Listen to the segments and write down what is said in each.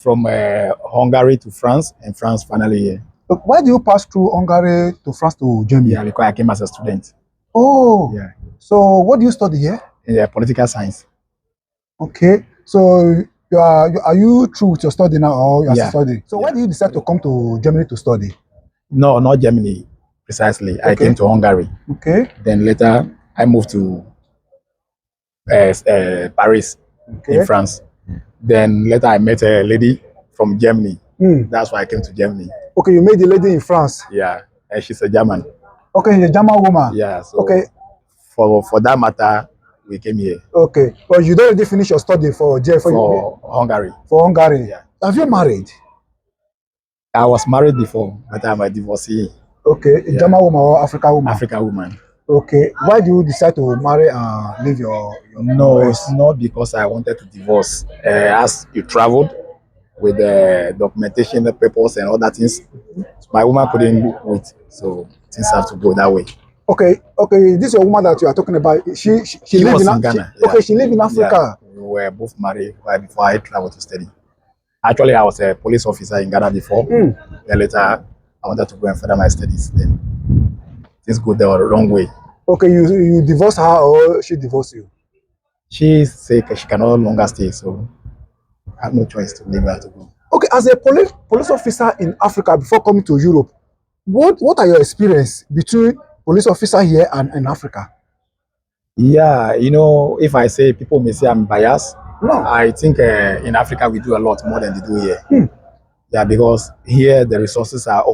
from Hungary to France, and France finally here. But why do you pass through Hungary to France to Germany? Yeah, because I came as a student. Oh, Yeah, so what do you study here? in political science. Okay, so are you through with your study now, or you are still Yeah. studying? So why do you decide to come to Germany to study? No, not Germany precisely. I Okay. came to Hungary. Okay, Then later I moved to Paris okay. in France. Then later I met a lady from Germany. That's why I came to Germany. Okay, you made the lady in France. Yeah, and she's a German. Okay, you're a German woman. Yeah, so Okay, for that matter, we came here okay. But you don't already finish your study for Hungary. for Hungary. Yeah. Have you married? I was married before, but I'm a divorcee. Okay, a Yeah. German woman or African woman? African woman. Okay, why do you decide to marry and leave your No, your it's not because I wanted to divorce. As you traveled with the documentation, the papers, and other things, my woman couldn't wait, so things have to go that way. Okay, this is your woman that you are talking about. She live was in in Ghana. Okay, she live in Africa. Yeah, we were both married right before I traveled to study. Actually, I was a police officer in Ghana before. Then later, I wanted to go and further my studies. Then things go the wrong way. Okay, you divorce her or she divorce you? She said she can no longer stay, so I have no choice to leave her to go. Okay, as a police officer in Africa before coming to Europe, what are your experience between police officer here and in Africa? Yeah, if I say people may say I'm biased, No. I think in Africa we do a lot more than they do here. Yeah, because here the resources are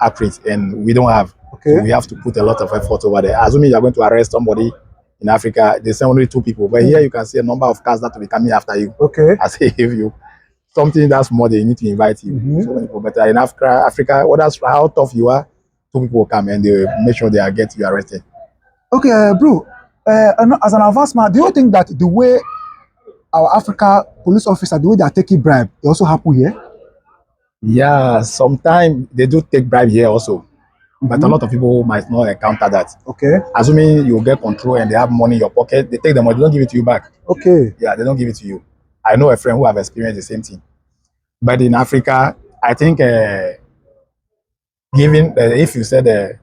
accurate and we don't have. Okay. So we have to put a lot of effort over there. Assuming you're going to arrest somebody in Africa, they say only 2 people, but here you can see a number of cars that will be coming after you. Okay. As if you something that's more, they need to invite you. So many people. But in Africa, what that's how tough you are, 2 people will come and they make sure they get you arrested. Okay, bro. As an advancement, do you think that the way our Africa police officer, the way they are taking bribe, it also happen here? Yeah, sometimes they do take bribe here also. But a lot of people might not encounter that. Okay. Assuming you get control and they have money in your pocket, they take the money, they don't give it to you back. Okay. Yeah, they don't give it to you. I know a friend who have experienced the same thing. But in Africa, I think if you said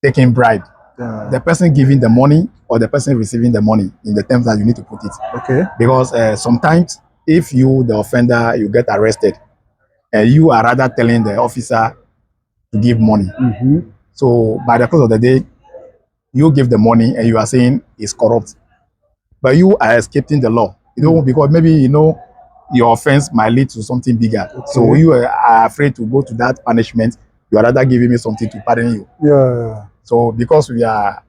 taking bribe, the person giving the money or the person receiving the money in the terms that you need to put it. Okay. Because sometimes if you, the offender, you get arrested, you are rather telling the officer to give money. So by the close of the day, you give the money and you are saying it's corrupt. But you are escaping the law. Because maybe your offense might lead to something bigger. Okay. So you are afraid to go to that punishment. You are rather giving me something to pardon you. Yeah. So because we are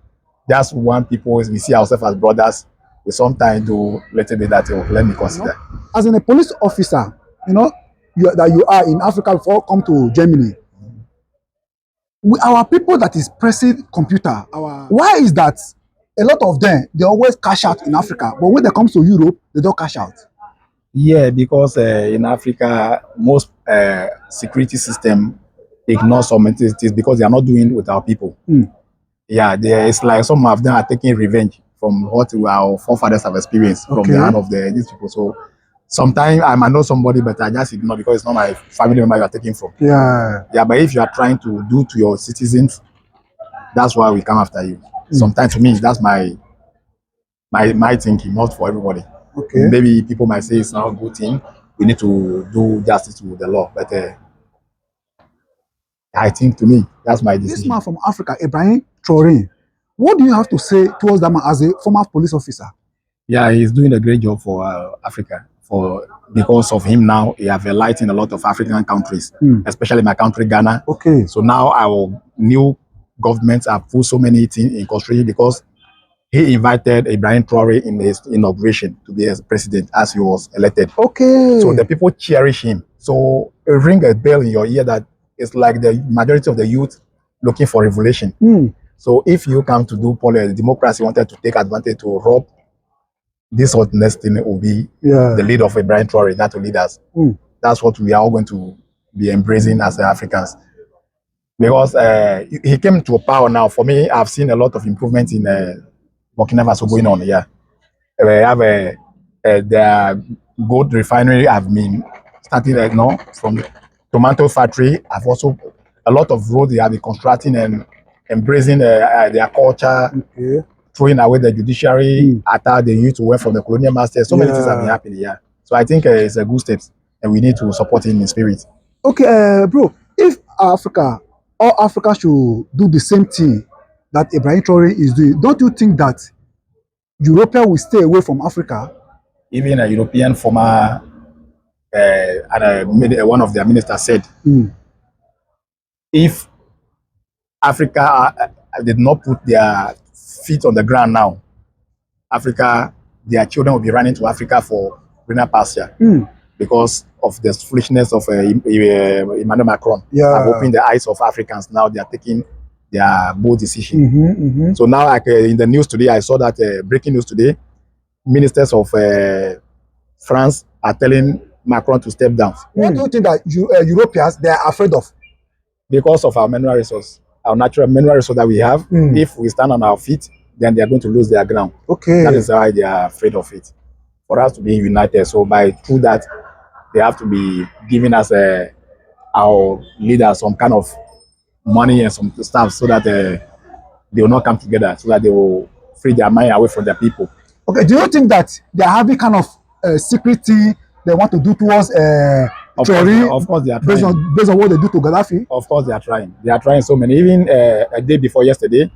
just one people, we see ourselves as brothers, we sometimes do little bit that let me consider. As in a police officer, that you are in Africa before come to Germany. Our people that is pressing computer, why is that? A lot of them, they always cash out in Africa, but when they come to Europe, they don't cash out. Yeah, because in Africa, most security system ignore some entities because they are not doing with our people. Yeah, it's like some of them are taking revenge from what our forefathers have experienced from the hand of these people. So sometimes I might know somebody, but I just ignore because it's not my family member you are taking from. Yeah. Yeah, but if you are trying to do to your citizens, that's why we come after you. Sometimes to me, that's my thinking, not for everybody. Okay. Maybe people might say it's not a good thing. We need to do justice to the law, but I think to me that's my decision. This man from Africa, Ibrahim Traoré, what do you have to say towards that man as a former police officer? Yeah, he's doing a great job for Africa. Because of him now, he have enlightened a lot of African countries, especially my country, Ghana. Okay. So now our new governments have put so many things in consideration because he invited Ibrahim Traoré in his inauguration to be as president as he was elected. Okay. So the people cherish him. So it ring a bell in your ear that it's like the majority of the youth looking for revolution. So if you come to do democracy, wanted to take advantage to rob, this what next thing will be the lead of Ibrahim Traoré that will lead us. That's what we are all going to be embracing as Africans. Because he came to power now. For me, I've seen a lot of improvements in Burkina Faso going on here. We have the gold refinery have been starting from tomato factory. I've also a lot of roads they have been constructing and embracing their culture, Okay. throwing away the judiciary attack they used to work from the colonial masters. So many things have been Yeah. happening here. So I think it's a good step, and we need to support him in spirit. Okay, bro. If Africa, all Africa should do the same thing that Ibrahim Traore is doing, don't you think that Europe will stay away from Africa? Even a European former one of their ministers said, if Africa did not put their feet on the ground now, Africa, their children will be running to Africa for greener pasture because of the foolishness of Emmanuel Macron. Yeah. Have opened the eyes of Africans. Now they are taking their bold decision. So now, like in the news today, I saw that breaking news today. Ministers of France are telling Macron to step down. What do you think that Europeans they are afraid of? Because of our mineral resource, our natural mineral resource that we have. If we stand on our feet, then they are going to lose their ground. Okay. That is why they are afraid of it. For us to be united, so by through that, they have to be giving us our leaders some kind of money and some stuff so that they will not come together, so that they will free their mind away from their people. Okay. Do you think that they are having kind of secrecy they want to do towards Traore? Of course, they are trying. Based on what they do to Gaddafi? Of course, they are trying. They are trying so many. Even a day before yesterday,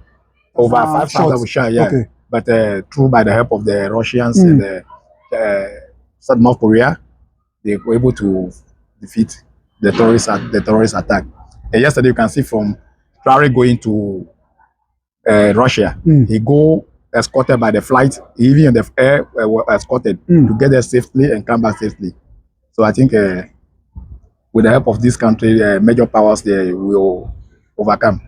over 5,000 were shot. Yeah. Okay. But through by the help of the Russians and South North Korea, they were able to defeat the terrorist attack. And yesterday, you can see from Traore going to Russia, he go escorted by the flight, even in the air were escorted to get there safely and come back safely. So I think with the help of this country, major powers they will overcome.